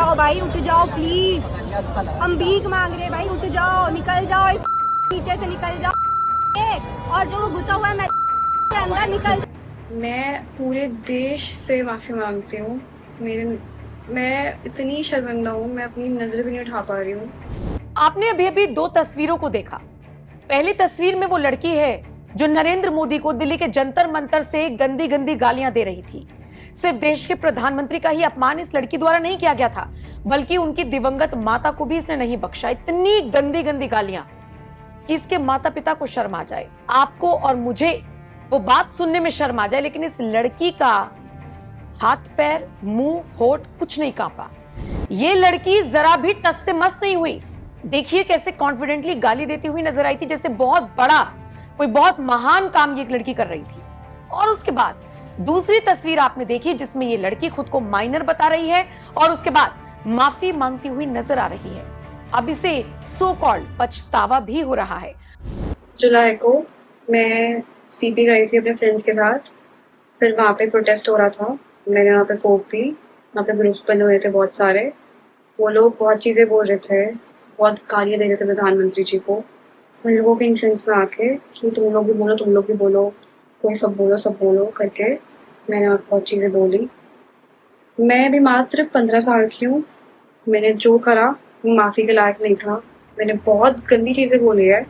जाओ भाई, उठ जाओ प्लीज। हम भीख मांग रहे हैं भाई, उठ जाओ, निकल जाओ इस नीचे से, निकल जाओ। और जो वो घुसा हुआ है मैं के अंदर, निकल। मैं पूरे देश से माफ़ी मांगती हूँ। मैं इतनी शर्मिंदा हूँ, मैं अपनी नज़र भी नहीं उठा पा रही हूँ। आपने अभी अभी दो तस्वीरों को देखा। पहली तस्वीर में वो लड़की है जो नरेंद्र मोदी को दिल्ली के जंतर मंतर से गंदी गंदी गालियां दे रही थी। सिर्फ देश के प्रधानमंत्री का ही अपमान इस लड़की द्वारा नहीं किया गया था, बल्कि उनकी दिवंगत माता को भी इसने नहीं बख्शा। इतनी गंदी गंदी गालियां कि इसके माता पिता को शर्म आ जाए, आपको और मुझे वो बात सुनने में शर्म आ जाए, लेकिन इस लड़की का हाथ पैर मुंह होठ कुछ नहीं कांपा। ये लड़की जरा भी टस से मस नहीं हुई। देखिए कैसे कॉन्फिडेंटली गाली देती हुई नजर आई थी, जैसे बहुत बड़ा कोई बहुत महान काम ये लड़की कर रही थी। और उसके बाद दूसरी तस्वीर आपने देखी जिसमें ये लड़की खुद को माइनर बता रही है और उसके बाद माफी मांगती हुई नजर आ रही है। अब इसे सो कॉल्ड पछतावा भी हो रहा है। जुलाई को मैं सीपी गई थी अपने फ्रेंड्स के साथ। फिर वहाँ पे प्रोटेस्ट हो रहा था। मैंने वहाँ पे कोक पी। वहाँ पे ग्रुप्स बने हुए थे बहुत सारे। वो लोग बहुत चीज़ें बोल रहे थे, बहुत गालियाँ दे रहे थे प्रधानमंत्री जी को। उन लोगों के इन्फ्लुएंस में आके कि तुम लोग भी बोलो, तुम लोग भी बोलो, कोई सब बोलो करके मैंने वहाँ बहुत चीज़ें बोली। मैं अभी मात्र 15 साल की हूँ। मैंने जो करा वो माफ़ी के लायक नहीं था। मैंने बहुत गंदी चीज़ें बोली है।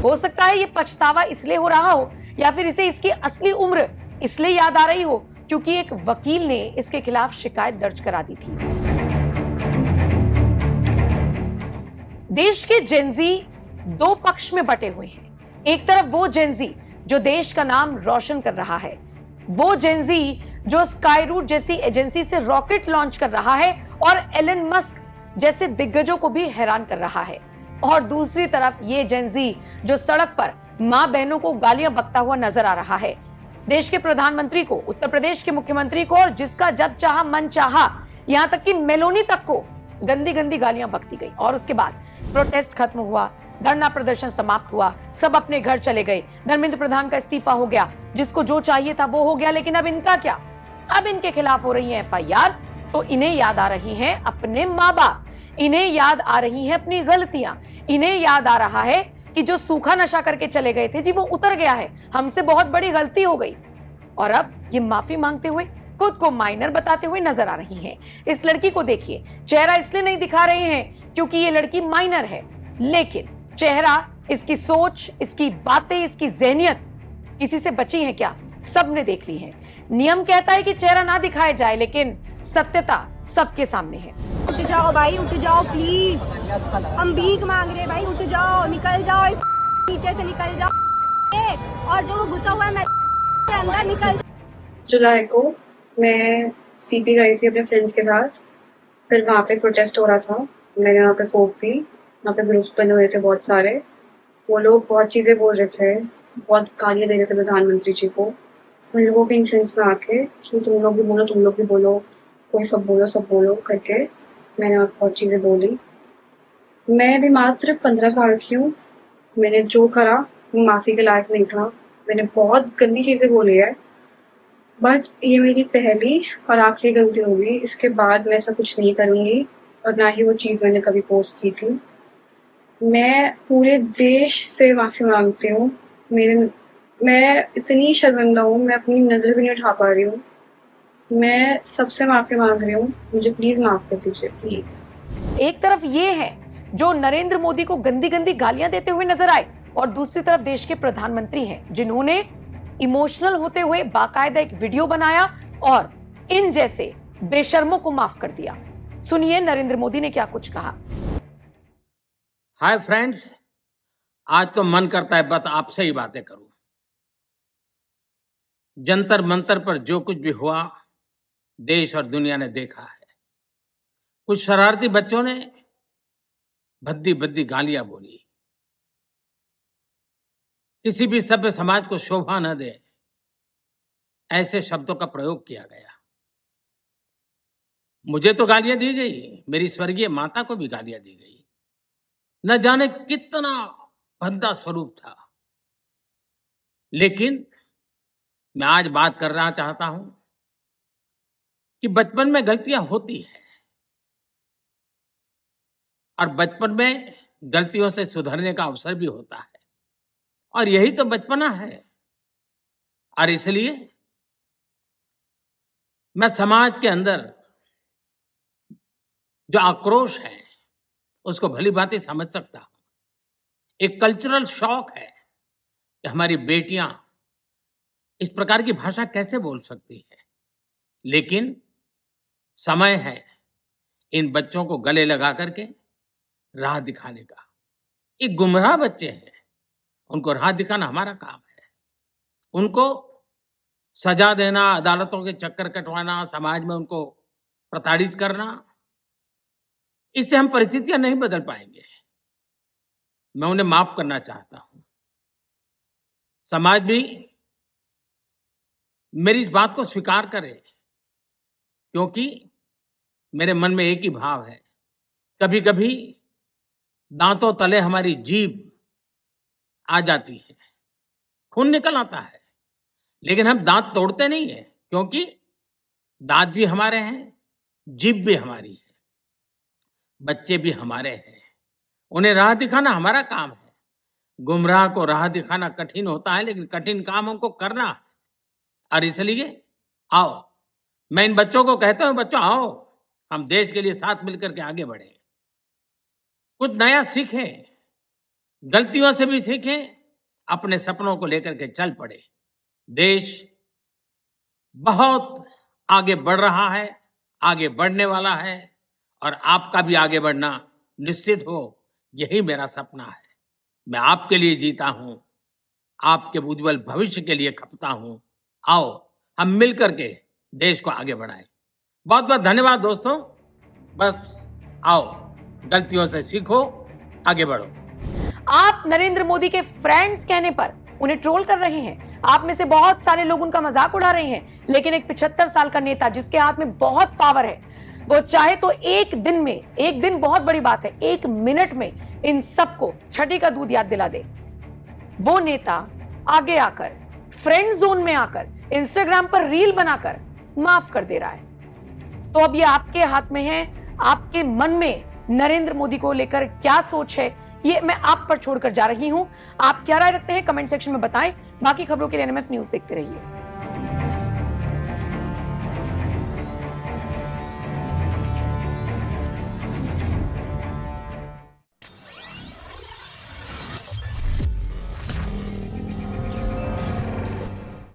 हो सकता है ये पछतावा इसलिए हो रहा हो या फिर इसे इसकी असली उम्र इसलिए याद आ रही हो क्योंकि एक वकील ने इसके खिलाफ शिकायत दर्ज करा दी थी। देश के जेनजी दो पक्ष में बटे हुए हैं। एक तरफ वो जेनजी जो देश का नाम रोशन कर रहा है, वो जेनजी जो स्काई रूट जैसी एजेंसी से रॉकेट लॉन्च कर रहा है और एलन मस्क जैसे दिग्गजों को भी हैरान कर रहा है। और दूसरी तरफ ये जेनजी जो सड़क पर मां बहनों को गालियां बकता हुआ नजर आ रहा है। देश के प्रधानमंत्री को, उत्तर प्रदेश के मुख्यमंत्री को और जिसका जब चाहा मन चाहा, यहां तक कि मेलोनी तक को गंदी गंदी गालियां बकती गई। और उसके बाद प्रोटेस्ट खत्म हुआ, धरना प्रदर्शन समाप्त हुआ, सब अपने घर चले गए। धर्मेंद्र प्रधान का इस्तीफा हो गया, जिसको जो चाहिए था वो हो गया। लेकिन अब इनका क्या? अब इनके खिलाफ हो रही है एफआईआर, तो इन्हें याद आ रही है अपने माँ बाप, इन्हें याद आ रही है अपनी गलतियां, इन्हें याद आ रहा है कि जो सूखा नशा करके चले गए थे जी वो उतर गया है, हमसे बहुत बड़ी गलती हो गई। और अब ये माफी मांगते हुए खुद को माइनर बताते हुए नजर आ रही हैं। इस लड़की को देखिए, चेहरा इसलिए नहीं दिखा रहे हैं क्योंकि ये लड़की माइनर है, लेकिन चेहरा, इसकी सोच, इसकी बातें, इसकी जहनियत किसी से बची है क्या? सबने देख ली है। नियम कहता है कि चेहरा ना दिखाया जाए, लेकिन सत्यता सबके सामने है। उठ जाओ भाई, उठ जाओ प्लीज। हम भीख मांग रहे हैं भाई, उठ जाओ, निकल जाओ इस नीचे से, निकल जाओ। और जो वो घुसा हुआ है मैं के अंदर, निकल। जुलाई को मैं सीपी गई थी अपने फ्रेंड्स के साथ। फिर वहाँ पे प्रोटेस्ट हो रहा था। मैंने वहाँ पे कोक पी। वहाँ पे ग्रुप्स बने हुए थे बहुत सारे। वो लोग बहुत चीज़ें बोल रहे थे, बहुत गालियाँ दे रहे थे प्रधानमंत्री जी को। उन लोगों के इन्फ्लुएंस में आके कि तुम लोग भी बोलो, तुम लोग भी बोलो, कोई सब बोलो करके मैंने वहाँ बहुत चीज़ें बोली। मैं अभी मात्र 15 साल की हूँ। मैंने जो करा वो माफ़ी के लायक नहीं था। मैंने बहुत गंदी चीज़ें बोली है, बट ये मेरी पहली और आखिरी गलती होगी। इसके बाद मैं ऐसा कुछ नहीं करूँगी और ना ही वो चीज़ मैंने कभी पोस्ट की थी। मैं पूरे देश से माफ़ी मांगती हूँ। मैं इतनी शर्मिंदा हूँ, मैं अपनी नज़र भी नहीं उठा पा रही हूँ। मैं सबसे माफ़ी मांग रही हूँ, मुझे प्लीज़ माफ़ कर दीजिए, प्लीज़। एक तरफ ये है जो नरेंद्र मोदी को गंदी गंदी गालियां देते हुए नजर आए, और दूसरी तरफ देश के प्रधानमंत्री हैं जिन्होंने इमोशनल होते हुए बाकायदा एक वीडियो बनाया और इन जैसे बेशर्मों को माफ कर दिया। सुनिए नरेंद्र मोदी ने क्या कुछ कहा। हाय फ्रेंड्स, आज तो मन करता है बस आपसे ही बातें करूं। जंतर मंतर पर जो कुछ भी हुआ, देश और दुनिया ने देखा है। कुछ शरारती बच्चों ने भद्दी भद्दी गालियां बोली। किसी भी सभ्य समाज को शोभा न दे ऐसे शब्दों का प्रयोग किया गया। मुझे तो गालियां दी गई, मेरी स्वर्गीय माता को भी गालियां दी गई। न जाने कितना भद्दा स्वरूप था। लेकिन मैं आज बात करना चाहता हूं कि बचपन में गलतियां होती हैं, और बचपन में गलतियों से सुधरने का अवसर भी होता है, और यही तो बचपना है। और इसलिए मैं समाज के अंदर जो आक्रोश है उसको भली भांति समझ सकता हूं। एक कल्चरल शॉक है कि हमारी बेटियां इस प्रकार की भाषा कैसे बोल सकती है, लेकिन समय है इन बच्चों को गले लगा करके राह दिखाने का। ये गुमराह बच्चे हैं, उनको राह दिखाना हमारा काम है। उनको सजा देना, अदालतों के चक्कर कटवाना, समाज में उनको प्रताड़ित करना, इससे हम परिस्थितियां नहीं बदल पाएंगे। मैं उन्हें माफ करना चाहता हूं। समाज भी मेरी इस बात को स्वीकार करे, क्योंकि मेरे मन में एक ही भाव है। कभी कभी दांतों तले हमारी जीभ आ जाती है, खून निकल आता है, लेकिन हम दांत तोड़ते नहीं है, क्योंकि दांत भी हमारे हैं, जीभ भी हमारी है, बच्चे भी हमारे हैं। उन्हें राह दिखाना हमारा काम है। गुमराह को राह दिखाना कठिन होता है, लेकिन कठिन काम हमको करना है। और इसलिए आओ, मैं इन बच्चों को कहता हूं, बच्चों आओ, हम देश के लिए साथ मिलकर के आगे बढ़े, कुछ नया सीखें, गलतियों से भी सीखें, अपने सपनों को लेकर के चल पड़े। देश बहुत आगे बढ़ रहा है, आगे बढ़ने वाला है, और आपका भी आगे बढ़ना निश्चित हो, यही मेरा सपना है। मैं आपके लिए जीता हूं, आपके उज्जवल भविष्य के लिए खपता हूं। आओ हम मिलकर के देश को आगे बढ़ाएं। बहुत बहुत धन्यवाद दोस्तों। बस आओ, गलतियों से सीखो, आगे बढ़ो। आप नरेंद्र मोदी के फ्रेंड्स कहने पर उन्हें ट्रोल कर रहे हैं। आप में से बहुत सारे लोग उनका मजाक उड़ा रहे हैं, लेकिन एक 75 साल का नेता जिसके हाथ में बहुत पावर है, वो चाहे तो एक दिन बहुत बड़ी बात है, 1 मिनट में इन सबको छठी का दूध याद दिला दे। वो नेता आगे आकर, फ्रेंड जोन में आकर, इंस्टाग्राम पर रील बनाकर माफ कर दे रहा है। तो अब ये आपके हाथ में है। आपके मन में नरेंद्र मोदी को लेकर क्या सोच है, ये मैं आप पर छोड़कर जा रही हूं। आप क्या राय रखते हैं कमेंट सेक्शन में बताएं। बाकी खबरों के लिए एनएमएफ न्यूज देखते रहिए।